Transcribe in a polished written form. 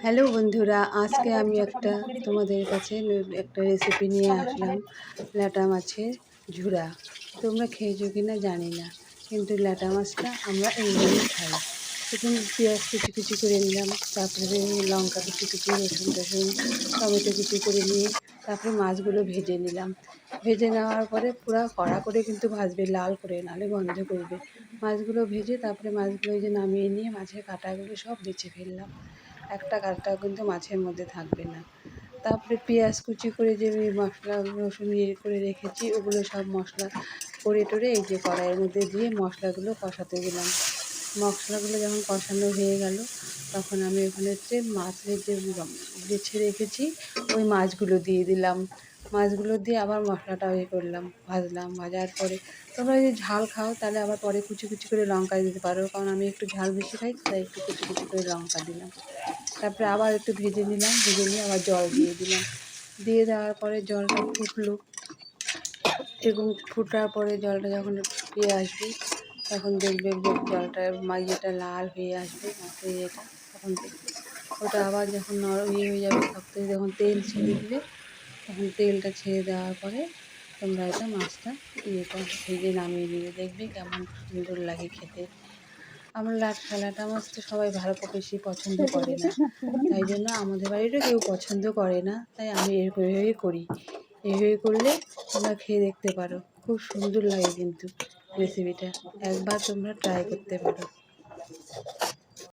Hello বন্ধুরা, আজকে আমি তোমাদের কাছে একটা রেসিপি নিয়ে আসলাম। ল্যাটা মাছের ঝুরা। তোমরা খেয়েছো কি না জানি না, কিন্তু ল্যাটা মাছটা আমরা এইভাবেই খাই। প্রথম পেঁয়াজ কুচি কুচি করে নিলাম, তারপরে লঙ্কা কুচি কুচি, রসুন টসুন, টমেটো কুচি করে নিয়ে তারপরে মাছগুলো ভেজে নিলাম। ভেজে নেওয়ার পরে পুরো কড়া করে কিন্তু ভাজবে, লাল করে, নাহলে গন্ধ করবে। মাছগুলো ভেজে তারপরে মাছগুলো যে নামিয়ে নিয়ে মাছের কাঁটাগুলো সব বেছে ফেললাম। একটা কাঁটাও কিন্তু মাছের মধ্যে থাকবে না। তারপরে পেঁয়াজ কুচি করে যে মশলা রসুন ইয়ে করে রেখেছি, ওগুলো সব মশলা করে টরে এই যে কড়াইয়ের মধ্যে দিয়ে মশলাগুলো কষাতে দিলাম। মশলাগুলো যখন কষানো হয়ে গেল, তখন আমি ওখানে মাছের যে বেছে রেখেছি ওই মাছগুলো দিয়ে দিলাম। মাছগুলো দিয়ে আবার মশলাটা ইয়ে করলাম, ভাজলাম। ভাজার পরে তোমরা যদি ঝাল খাও তাহলে আবার পরে কুচি কুচি করে লঙ্কা দিতে পারো, কারণ আমি একটু ঝাল বেশি খাই, তাই একটু কুচি কুচি করে লঙ্কা দিলাম। তারপরে আবার একটু ভেজে নিলাম, ভেজে নিয়ে আবার জল দিয়ে দিলাম। দিয়ে দেওয়ার পরে জলটা ফুটলো, এবং ফোটার পরে জলটা যখন ফুটিয়ে আসবে, তখন দেখবে যে জলটা ইয়েটা লাল হয়ে আসবে, মাছের ইয়েটা, তখন দেখবে ওটা আবার যখন নরম হয়ে যাবে, শক্ত হয়ে যখন তেল ছেড়ে দিবে, তখন তেলটা ছেড়ে দেওয়ার পরে তোমরা এটা মাছটা ভেজে নামিয়ে নিবে, দেখবে কেমন সুন্দর লাগে খেতে। আমরা ল্যাটা মাছ তো সবাই ভালো বেশি পছন্দ করে না, তাই জন্য আমাদের বাড়িরও কেউ পছন্দ করে না, তাই আমি এভাবেই করি। এভাবে করলে তোমরা খেয়ে দেখতে পারো, খুব সুন্দর লাগে কিন্তু রেসিপিটা। একবার তোমরা ট্রাই করতে পারো।